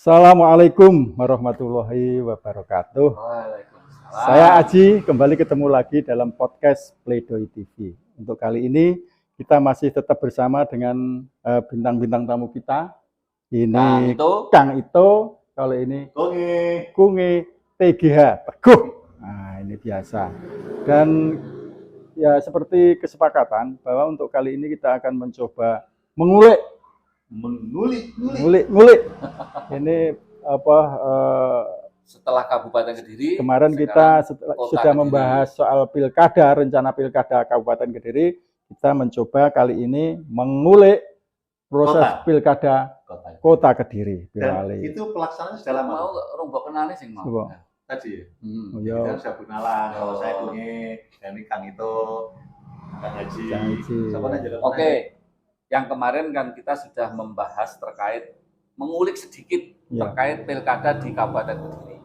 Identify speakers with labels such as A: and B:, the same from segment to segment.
A: Assalamualaikum warahmatullahi wabarakatuh.
B: Waalaikumsalam.
A: Saya Aji, kembali ketemu lagi dalam podcast Pledoi TV. Untuk kali ini kita masih tetap bersama dengan bintang-bintang tamu kita. Ini Kang Ito, kalau ini Kungi TGH Teguh. Nah, ini biasa. Dan ya seperti kesepakatan bahwa untuk kali ini kita akan mencoba mengulik. Ini
B: setelah Kabupaten Kediri.
A: Kemarin kita sudah membahas soal pilkada, rencana pilkada Kabupaten Kediri. Kita mencoba kali ini mengulik proses pilkada Kota Kediri.
C: Dan itu pelaksanaannya sudah lama.
B: Mau rombok kenalnya sih mau.
C: Tadi ya. Kita sudah kenalan. Kalau saya Kungi, dan ini Kang Ito, Kang Haji.
B: Oke. Yang kemarin kan kita sudah membahas terkait mengulik sedikit terkait pilkada di Kabupaten Kediri.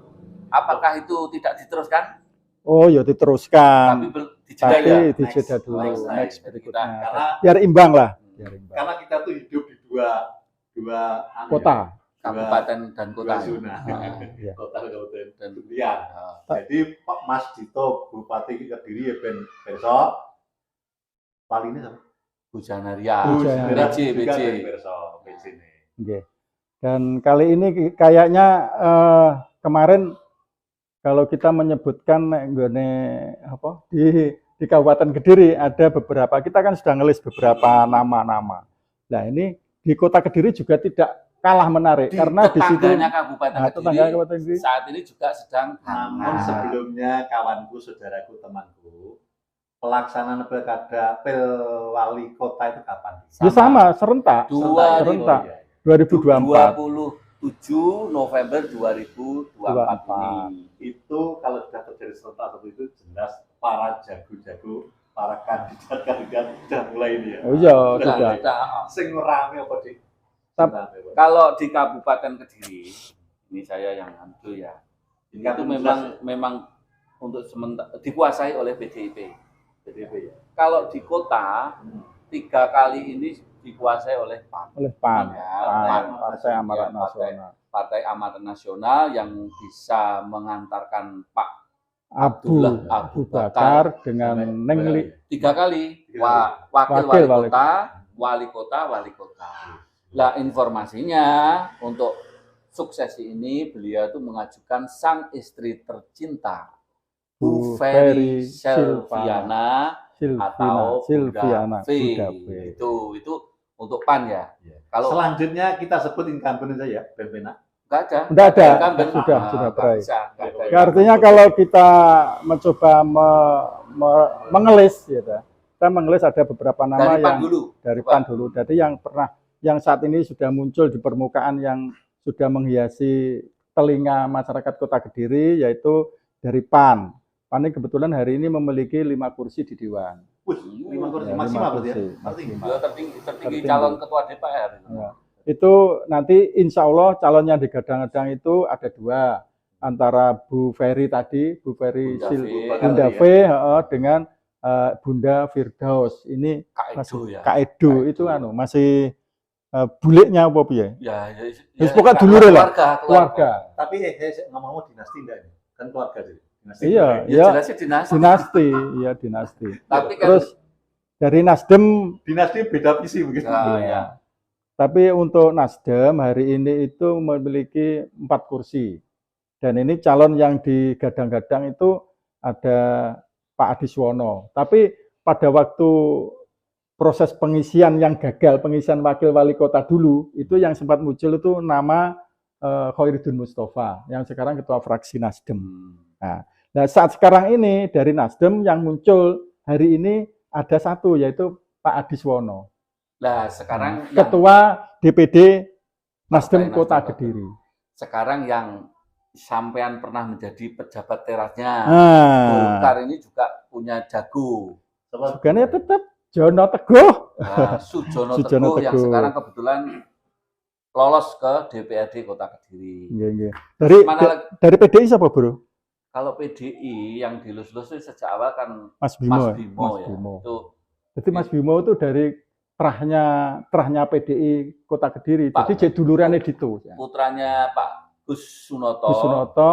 B: Apakah itu tidak diteruskan?
A: Oh ya diteruskan.
B: Tapi
A: dijeda dulu. Next berikutnya.
C: Karena
A: biar imbang lah.
C: Karena kita tuh hidup di dua
A: kota,
B: kabupaten dan kota.
C: Zona. Kota dan dunia. Jadi Pak Mas Dito Bupati Kediri ya besok paling ini sama.
B: Bujanaria, BC.
A: Dan kali ini kayaknya kemarin kalau kita menyebutkan di Kabupaten Kediri ada beberapa, kita kan sudah ngelis beberapa nama-nama. Nah ini di Kota Kediri juga tidak kalah menarik karena di situ
B: Kabupaten Kediri saat ini juga sedang.
C: Namun sebelumnya kawanku, saudaraku, temanku, pelaksanaan pilkada wali kota itu kapan?
A: Ya sama, serentak. 2024.
B: 27 November 2024 ini.
C: Itu kalau sudah terjadi serentak seperti itu jelas para jago-jago, para kandidat sudah mulai ini ya.
A: Oh iya, sudah.
C: Sing rame apa di?
B: Kalau di Kabupaten Kediri, ini saya yang hantu ya. Itu memang untuk sementara dikuasai oleh PDIP.
C: Ya.
B: Kalau di kota 3 kali ini dikuasai oleh PAN.
A: Partai Amanat Nasional.
B: Partai Amanat Nasional yang bisa mengantarkan Pak Abu Bakar dengan Nengli 3 kali wakil wali kota. Lah informasinya untuk suksesi ini beliau itu mengajukan sang istri tercinta Bu Ferry Silviana atau Silviana V. Itu untuk PAN ya.
C: Kalau selanjutnya kita sebut incumbent saja, Ben-Bena.
A: Enggak ada. Sudah berakhir. Artinya kalau kita mencoba mengelis ya. Kita mengelis ada beberapa nama dari PAN dulu. Jadi yang saat ini sudah muncul di permukaan yang sudah menghiasi telinga masyarakat Kota Kediri yaitu dari PAN. PAN ini kebetulan hari ini memiliki 5 kursi di Dewan.
C: 5 kursi maksimal berarti ya?
B: Tertinggi calon ketua DPR.
A: Ya. Itu nanti insya Allah calon yang digadang-gadang itu ada 2. Antara Bu Ferry tadi, Bu Ferry Bunda V dengan Bunda Firdaus. Ini Kak Edo itu masih buliknya apa ya? Ya pokoknya dulur lah. Keluarga.
C: Tapi ngomong dinasti enggak ini? Kan keluarga jadi.
A: Iya, dinasti.
B: Tapi kan
A: terus dari Nasdem
C: dinasti beda visi begitu.
A: Ya. Tapi untuk Nasdem hari ini itu memiliki 4 kursi. Dan ini calon yang digadang-gadang itu ada Pak Adiswono. Tapi pada waktu proses pengisian yang gagal, pengisian wakil wali kota dulu, itu yang sempat muncul itu nama Khairuddin Mustafa, yang sekarang ketua fraksi Nasdem. Nah, saat sekarang ini dari Nasdem yang muncul hari ini ada 1 yaitu Pak Adiswono.
B: Nah, sekarang
A: ketua DPD Nasdem Kota Kediri.
B: Sekarang yang sampean pernah menjadi pejabat terasnya. Golkar ini juga punya jago.
A: Sebenarnya tetap Jono Teguh.
B: Sujono Teguh yang sekarang kebetulan lolos ke DPRD Kota Kediri.
A: Iya. Dari PDI siapa, Bro?
B: Kalau PDI yang dilus-lus sejak awal kan
A: Mas Bimo.
B: Ya.
A: Jadi Mas Bimo itu dari terahnya PDI Kota Kediri.
B: Pak,
A: Jadi dulurane itu.
B: putranya Pak Gus Sunoto,
A: Gus Sunoto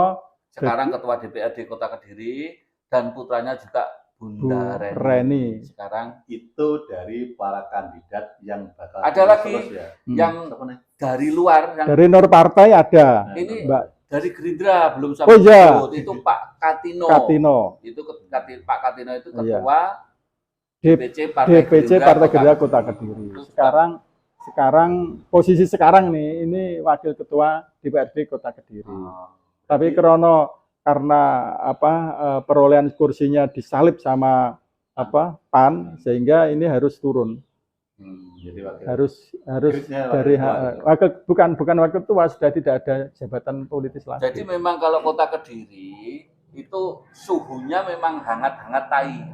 B: sekarang Ketua DPRD Kota Kediri, dan putranya juga Bunda
A: Bu
B: Reni.
A: Reni.
B: Sekarang
C: itu dari para kandidat yang bakal
B: ada lagi
C: ya.
B: yang
C: Siapa nih?
B: dari luar, yang
A: Dari Nur Partai ada.
B: ini
A: Mbak
B: dari Gerindra belum
A: Oh,
B: sampai
A: iya.
B: itu Pak Katino.
A: Katino.
B: Itu Pak Katino itu
A: Iya.
B: ketua DPC
A: DPC Partai Gerindra
B: Kota.
A: Kota Kediri. Sekarang posisi sekarang nih ini wakil ketua DPRD Kota Kediri.
B: Oh.
A: Tapi karena perolehan kursinya disalib sama PAN sehingga ini harus turun.
C: Jadi wakil.
A: Harus
C: Gridnya
A: dari
C: wakil
A: bukan wakil ketua, sudah tidak ada jabatan politis lagi.
B: Jadi memang kalau Kota Kediri itu suhunya memang hangat-hangat tai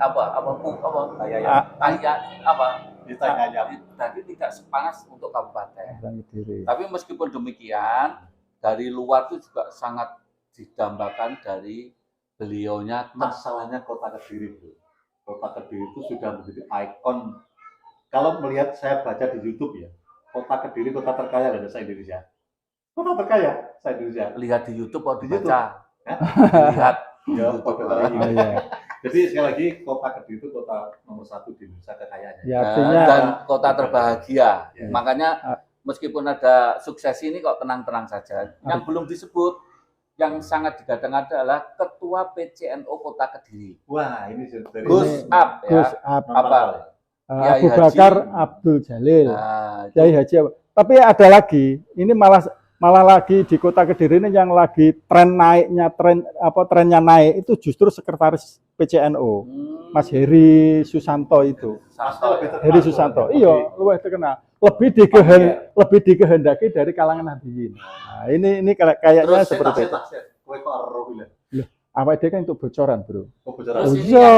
B: tapi tidak sepanas untuk kabupaten.
A: Kediri.
B: Tapi meskipun demikian dari luar itu juga sangat didambakan dari beliaunya.
C: Masalahnya Kota Kediri, bro. Kota Kediri itu sudah menjadi ikon. Kalau melihat, saya baca di YouTube ya, Kota Kediri kota terkaya dan se-Indonesia. Kota terkaya se-Indonesia.
B: Lihat di YouTube atau
C: Di
B: dibaca? Lihat di
C: Ya,
B: YouTube.
A: Iya.
C: Jadi sekali lagi Kota Kediri itu kota nomor 1 di Indonesia kekayaannya.
A: Ya, artinya
B: Dan kota terbahagia.
C: Ya.
B: Makanya meskipun ada sukses ini kok tenang-tenang saja. Yang belum disebut, yang sangat digadang adalah Ketua PCNO Kota Kediri.
C: Wah, ini dari
B: Gus Up ya.
A: Gus
B: Apa? Kiai
A: Abu Bakar
B: Haji.
A: Abdul Jalil.
B: Nah,
A: Kiai Haji. Tapi ada lagi, ini malah lagi di Kota Kediri ini yang lagi trennya naik itu justru sekretaris PCNO, Mas Heri Susanto itu. Heri Susanto. Iya, luwih terkenal. Lebih dikehendaki dari kalangan Nahdliyin. Nah, ini kayaknya
B: Terus
A: seperti itu.
C: Kowe kok ero bilang.
A: Awake dhewe kan untuk bocoran, Bro.
C: Oh, bocoran.
B: Terus ini
A: Iya,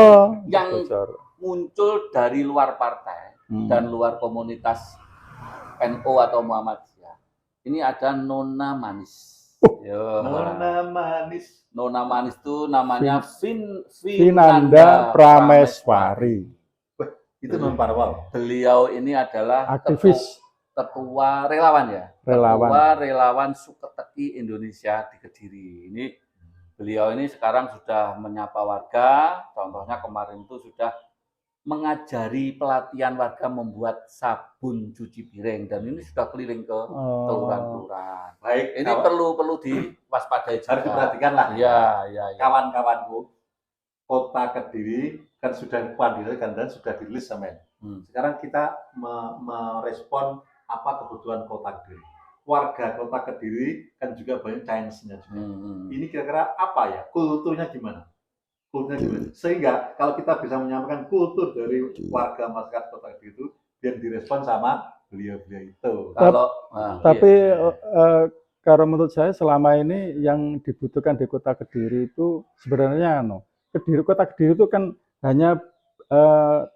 B: yang
A: bocor.
B: muncul dari luar partai dan luar komunitas NU atau Muhammadiyah. Ini ada Nona Manis. Yo.
C: Nona Manis.
B: Nona Manis itu namanya
A: Vinanda Prameswari.
C: Itu non parpol.
B: Beliau ini adalah
A: Aktivis.
B: ketua relawan ya.
A: Relawan.
B: Ketua relawan Suketeki Indonesia di Kediri. Ini beliau ini sekarang sudah menyapa warga. Contohnya kemarin itu sudah mengajari pelatihan warga membuat sabun cuci piring dan ini sudah keliling ke kelurahan-kelurahan.
C: Baik,
B: Ini perlu diwaspadai juga.
C: harus diperhatikan lah.
B: Iya.
C: Kawan-kawanku, Kota Kediri kan sudah dikuandilkan dan sudah dirilis semen. Sekarang kita merespon apa kebutuhan Kota Kediri. Warga Kota Kediri kan juga banyak challenge-nya juga. Ini kira-kira apa ya? Kulturnya gimana? Sehingga kalau kita bisa menyampaikan kultur dari warga masyarakat Kota Kediri itu yang direspon sama beliau-beliau itu.
A: Kalau menurut saya selama ini yang dibutuhkan di Kota Kediri itu sebenarnya Kota Kediri itu kan hanya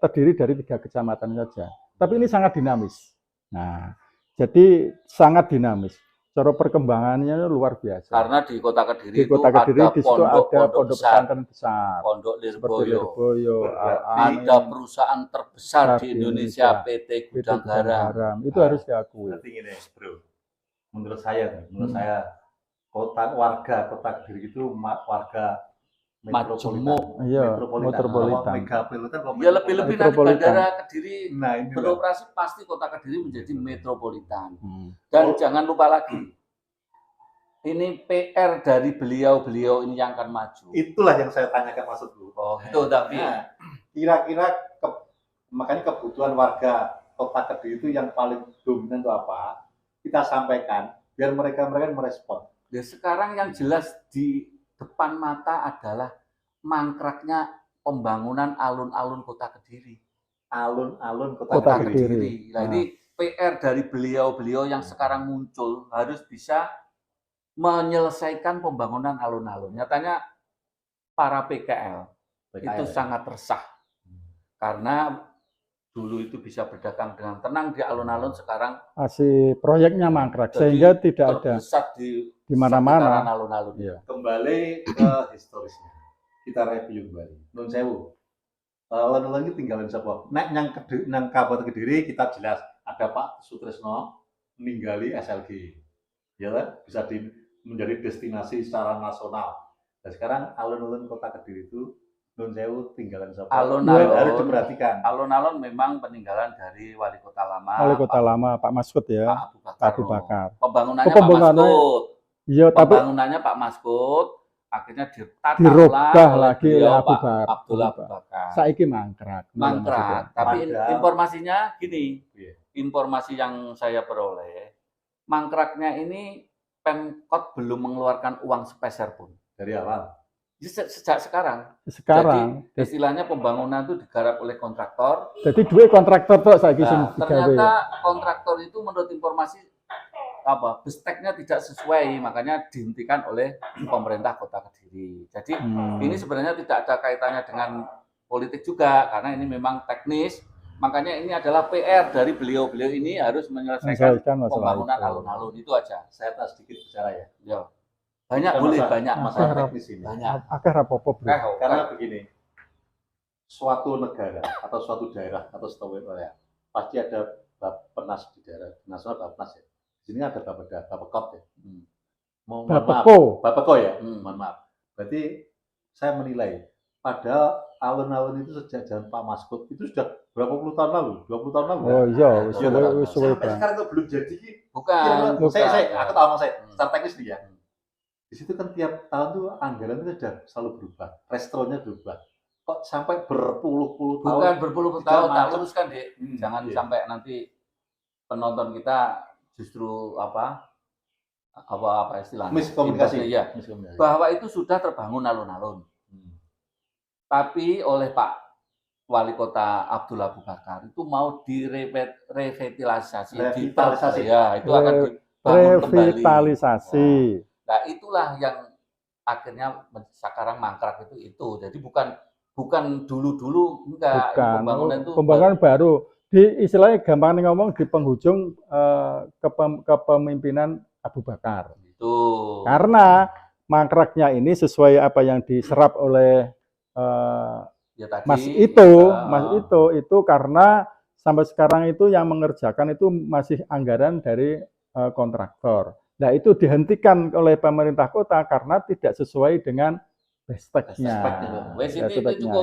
A: terdiri dari 3 kecamatan saja. Tapi ini sangat dinamis. Nah, jadi sangat dinamis. Cara perkembangannya luar biasa.
B: Karena di Kota Kediri
A: Di Kota Kediri
B: ada
A: di situ ada pondok
B: besar,
A: pesantren besar.
B: Pondok Lirboyo.
A: Al-An,
B: Ada perusahaan terbesar di
A: di
B: Indonesia,
A: Indonesia,
B: PT
A: PT
B: Gudang Garam.
A: Itu harus diakui.
C: Berarti gini, bro. Menurut saya, warga Kota Kediri itu warga
B: Majemuk.
A: Iya, metropolitan.
B: Ya lebih-lebih nanti
A: Metropolitan.
B: Bandara Kediri
C: Nah, ini
B: beroperasi pasti Kota Kediri menjadi metropolitan. Dan jangan lupa lagi, ini PR dari beliau-beliau ini yang akan maju.
C: Itulah yang saya tanyakan maksudku.
B: Oh, itu tapi
C: Kira-kira makanya kebutuhan warga Kota Kediri itu yang paling dominan itu apa? Kita sampaikan biar mereka merespon.
B: ya sekarang yang jelas di depan mata adalah mangkraknya pembangunan alun-alun Kota Kediri.
C: Alun-alun
A: Kota Kediri.
B: Nah, ini PR dari beliau-beliau yang sekarang muncul harus bisa menyelesaikan pembangunan alun-alun. Nyatanya para PKL itu sangat resah karena dulu itu bisa berdagang dengan tenang di alun-alun, sekarang
A: Masih proyeknya mangkrak sehingga tidak ada
B: terbesar
A: di mana-mana.
B: sekitaran alun-alun.
A: Iya.
C: Kembali ke historisnya. Kita review kembali. Nun sewu. alun-alun ini tinggalin siapa? Nek nang Kabupaten Kediri kita jelas ada Pak Sutrisno ninggali SLG, ya kan? Bisa menjadi destinasi secara nasional. Dan sekarang alun-alun Kota Kediri itu Nun Sewu tinggalan siapa?
B: Alun-alun
C: harus diperhatikan.
B: Alun-alun memang peninggalan dari wali kota lama.
A: Wali kota lama Pak Maskud ya.
B: Pak
A: Abu Bakar.
B: Pembangunannya Pak Maskud.
A: Iya, tapi
B: pembangunannya Pak Maskud akhirnya
A: dirubah lagi oleh Abu Bakar.
B: Abdullah Abu Bakar.
A: Saiki mangkrak.
B: Tapi informasinya gini. Informasi yang saya peroleh, mangkraknya ini Pemkot belum mengeluarkan uang sepeser pun.
C: Dari awal?
B: Sejak sekarang.
A: Sekarang.
B: Jadi istilahnya pembangunan itu digarap oleh kontraktor.
A: Jadi duit kontraktor tuh saiki sing digawe.
B: Ternyata kontraktor itu menurut informasi besteknya tidak sesuai, makanya dihentikan oleh pemerintah Kota Kediri. Jadi ini sebenarnya tidak ada kaitannya dengan politik juga, karena ini memang teknis. Makanya ini adalah PR dari beliau-beliau ini harus menyelesaikan pembangunan alun-alun, itu aja.
C: Saya tak sedikit bicara ya.
B: Ya. Banyak boleh banyak
C: masalah teknis ini.
B: Banyak.
A: Akar apa-apa, Bro?
C: Karena begini, suatu negara atau suatu daerah atau suatu wilayah pasti ada Bappenas di daerah nasional, Bappenas ya. Di sini ada Bapekot ya. Bapeko ya. Mohon maaf. Berarti saya menilai padahal alun-alun itu sejak zaman Pak Maskud itu sudah berapa puluh tahun lalu? 20 tahun lalu.
A: Oh iya,
C: sampai sekarang itu belum jadi.
B: Bukan.
C: Aku tahu mas saya, secara teknis nih ya. Di situ kan tiap tahun tuh anggaran itu sudah selalu berubah, restorannya berubah. Kok sampai berpuluh-puluh tahun?
B: Bukan berpuluh-puluh tahun, tak luruskan deh. Jangan sampai nanti penonton kita justru apa istilahnya?
C: Miskomunikasi.
B: Ya. Bahwa itu sudah terbangun alun-alun. Tapi oleh Pak Wali Kota Abdullah Abu Bakar itu mau direvitalisasi, ya itu akan dibangun
A: revitalisasi.
B: Nah itulah yang akhirnya sekarang mangkrak itu. Jadi bukan dulu enggak.
A: Pembangunan baru. Di istilahnya gampang ngomong di penghujung kepemimpinan Abu Bakar.
B: Itu.
A: Karena mangkraknya ini sesuai apa yang diserap oleh Mas itu karena sampai sekarang itu yang mengerjakan itu masih anggaran dari kontraktor. Nah itu dihentikan oleh pemerintah kota karena tidak sesuai dengan besteknya.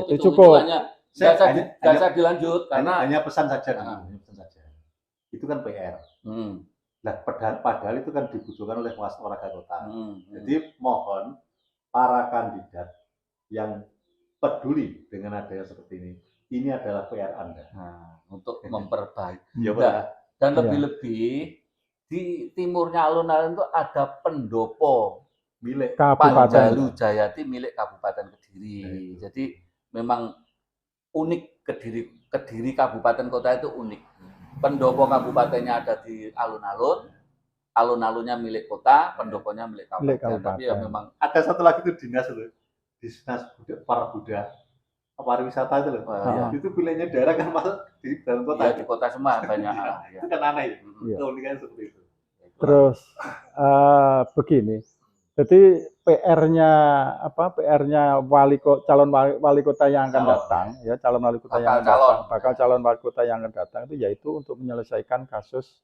B: Itu cukup. Tidak usah dilanjut karena
C: hanya pesan saja. Itu kan PR. Nah, padahal itu kan dibutuhkan oleh warga kota. Jadi mohon para kandidat yang peduli dengan adanya seperti ini adalah PR Anda.
B: Untuk memperbaiki. Dan lebih-lebih di timurnya alun-alun itu ada pendopo
C: milik
B: Panjalu Jayati milik Kabupaten Kediri. Jadi memang unik Kediri Kabupaten Kota itu unik. Pendopo kabupatennya ada di alun-alun, alun-alunnya milik kota, pendoponya milik kabupaten. Tapi ya memang
C: ada satu lagi itu dinas para Buddha pariwisata itu loh. Itu pilihannya daerah kan masuk di dalam kota.
B: Iya, di kota semua banyak.
C: Itu kan aneh. Keunikan seperti itu.
A: Terus begini. Jadi PR-nya calon wali kota yang akan datang, ya calon wali kota yang akan datang, bakal calon wali kota yang akan datang itu yaitu untuk menyelesaikan kasus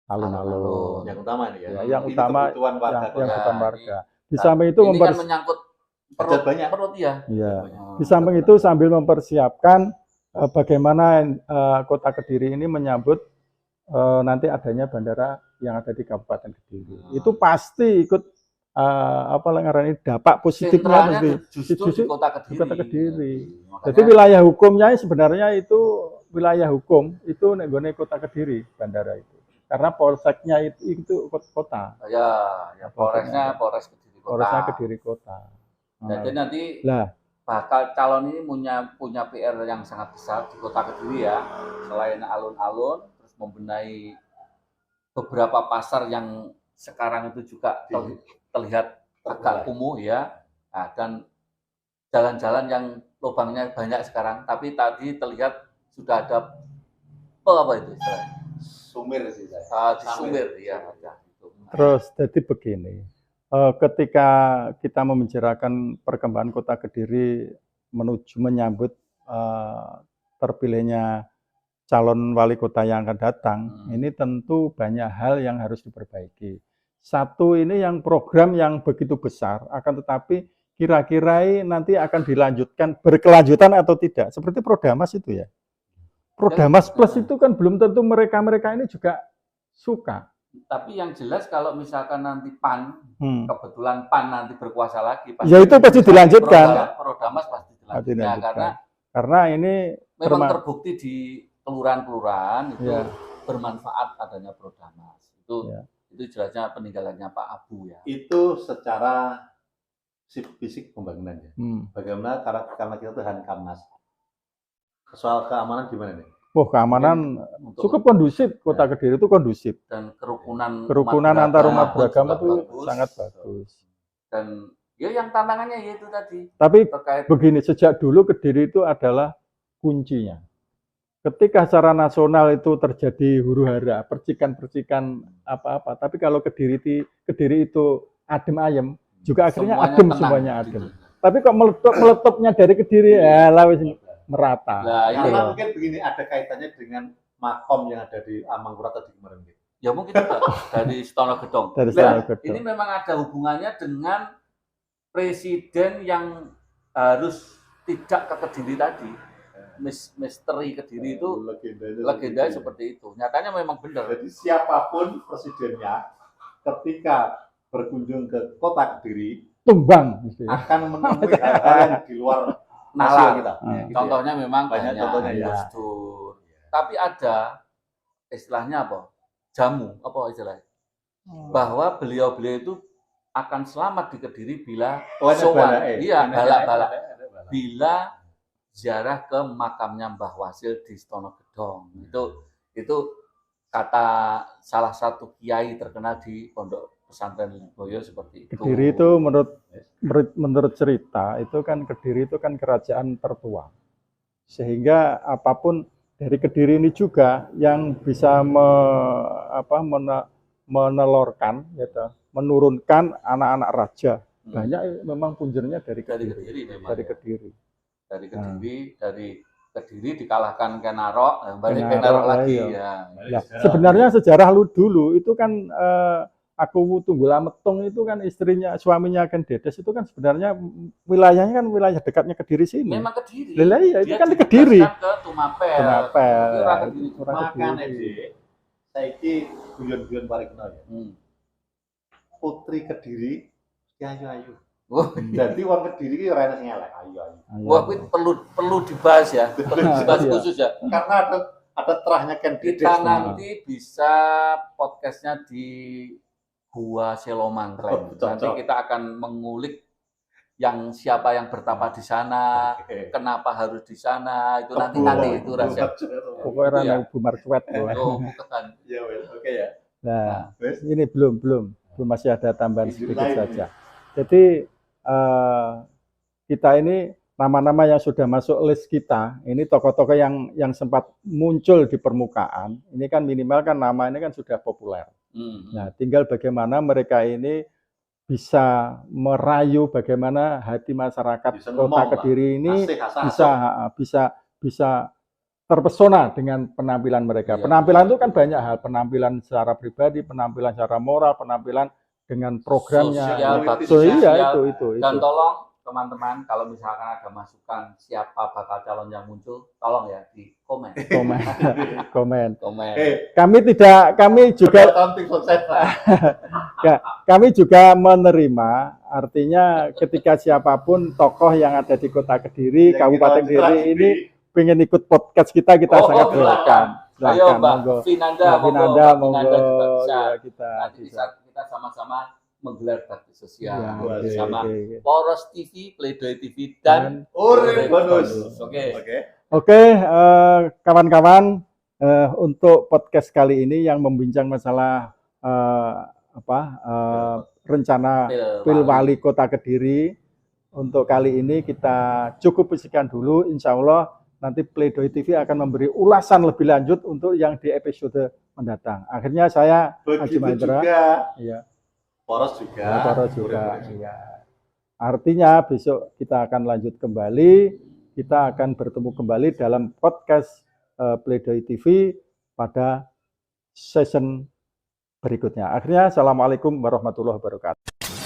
A: alun-alun.
C: Yang utama ini ya.
A: Yang utama yang kebutuhan warga. Di samping itu
B: kan menyangkut perut ya.
A: Iya. Di samping itu sambil mempersiapkan bagaimana Kota Kediri ini menyambut nanti adanya bandara yang ada di Kabupaten Kediri. Itu pasti ikut dampak positifnya
B: justru di Kota
A: Kediri. Jadi wilayah hukumnya sebenarnya itu wilayah hukum itu nenggone Kota Kediri bandara itu. Karena polseknya itu kota.
B: Ya Polresnya Polres Kediri Kota.
A: Polresnya Kediri Kota.
B: Jadi nanti bakal calon ini punya PR yang sangat besar di Kota Kediri ya. Selain alun-alun, terus membenahi beberapa pasar yang sekarang itu juga terlihat agak kumuh ya. Nah, dan jalan-jalan yang lubangnya banyak sekarang, tapi tadi terlihat sudah ada apa itu istilahnya?
C: Sumir sih saya.
B: Sumir ya.
A: Terus jadi begini. Ketika kita membicarakan perkembangan Kota Kediri menyambut terpilihnya calon wali kota yang akan datang, ini tentu banyak hal yang harus diperbaiki. Satu, ini yang program yang begitu besar, akan tetapi kira-kira nanti akan dilanjutkan, berkelanjutan atau tidak. Seperti Prodamas itu ya. Prodamas Plus itu kan belum tentu mereka-mereka ini juga suka.
B: Tapi yang jelas kalau misalkan nanti PAN, kebetulan PAN nanti berkuasa lagi,
A: ya itu pasti dilanjutkan.
B: Prodamas pasti dilanjutkan. Karena
A: ini
B: memang terbukti di kelurahan-kelurahan itu bermanfaat adanya Prodamas. Itu jelasnya peninggalannya Pak Abu ya.
C: Itu secara fisik pembangunannya. Bagaimana karena kita tuh Hankamnas. Soal keamanan gimana nih?
A: Keamanan cukup kondusif, Kota Kediri itu kondusif.
B: Dan kerukunan
A: antar umat beragama itu sangat bagus.
B: Dan ya yang tantangannya yaitu tadi.
A: Tapi begini, sejak dulu Kediri itu adalah kuncinya. Ketika secara nasional itu terjadi huru-hara, percikan-percikan apa-apa. Tapi kalau Kediri itu adem ayem, juga akhirnya semuanya adem. Tapi kok meletupnya dari Kediri, merata.
C: Nah, karena mungkin begini, ada kaitannya dengan makom yang ada di Mangkurat tadi kemarin.
B: Ya mungkin juga dari Stono Gedong. Ini memang ada hubungannya dengan presiden yang harus tidak ke Kediri tadi. Misteri Kediri itu legendanya seperti itu. Nyatanya memang benar.
C: Jadi siapapun presidennya ketika berkunjung ke Kota Kediri
A: tumbang
C: akan menemui hal-hal yang di luar nalar kita.
B: Contohnya memang
C: banyak contohnya ya.
B: Tapi ada istilahnya apa? Jamu, apa istilahnya? Bahwa beliau-beliau itu akan selamat di Kediri bila balak-balak. Bila ziarah ke makamnya Mbah Wasil di Stono Gedong. Itu kata salah satu kiai terkenal di Pondok Pesantren Lirboyo seperti itu.
A: Kediri itu menurut cerita itu kan Kediri itu kan kerajaan tertua. Sehingga apapun dari Kediri ini juga yang bisa menelorkan gitu, menurunkan anak-anak raja. Banyak memang punjernya dari Kediri. Dari Kediri dikalahkan Kenarok, balik Kenarok lagi ya.
B: Sebenarnya
A: sejarah dulu itu kan Aku Tunggul Ametung itu kan suaminya Ken Dedes itu kan sebenarnya wilayahnya kan wilayah dekatnya Kediri sini.
B: Memang Kediri.
A: Iya, itu kan Kediri.
B: Ke Tumapel.
C: Makanya saiki guyon-guyon parikno ya. Putri Kediri ayu-ayu. Jadi orang Kediri ki ora enak ngelek ayu-ayu.
B: Wah, itu perlu dibahas ya. Perlu dibahas khusus ya.
C: Karena ada terahnya Ken Dedes.
B: Kita nanti bisa podcastnya di Gua Selomangkleng. Nanti kita akan mengulik siapa yang bertapa di sana, kenapa harus di sana, itu nanti itu rahasia.
A: Pokoknya Bu Marcuet.
C: Ya, oke ya.
A: Nah, ini belum masih ada tambahan sedikit saja. Jadi kita ini nama-nama yang sudah masuk list kita, ini tokoh-tokoh yang sempat muncul di permukaan, ini kan minimal kan nama ini kan sudah populer. Nah, tinggal bagaimana mereka ini bisa merayu bagaimana hati masyarakat Kota Kediri ini bisa terpesona dengan penampilan mereka. Penampilan itu kan banyak hal, penampilan secara pribadi, penampilan secara moral, penampilan dengan programnya. Itu.
B: Dan tolong teman-teman, kalau misalkan ada masukan siapa bakal calon yang muncul, tolong ya di komen.
A: Kami juga menerima, artinya ketika siapapun tokoh yang ada di Kota Kediri, Kabupaten Kediri ini pengen ikut podcast kita sangat welcome.
B: Ayo Mbak Vinanda, monggo.
A: Ya, kita
B: sama-sama menggelar bakti sosial bersama Poros TV, Playdoy TV dan
C: Bonus.
A: Oke, kawan-kawan, untuk podcast kali ini yang membincang masalah rencana Pilwali Kota Kediri, untuk kali ini kita cukup sekian dulu. Insya Allah nanti Playdoy TV akan memberi ulasan lebih lanjut untuk yang di episode mendatang. Akhirnya saya Haji Mahendra. Iya.
C: Poros juga.
A: Iya. Artinya besok kita akan lanjut kembali. kita akan bertemu kembali dalam podcast Pledoi TV pada season berikutnya. Akhirnya, Assalamualaikum warahmatullahi wabarakatuh.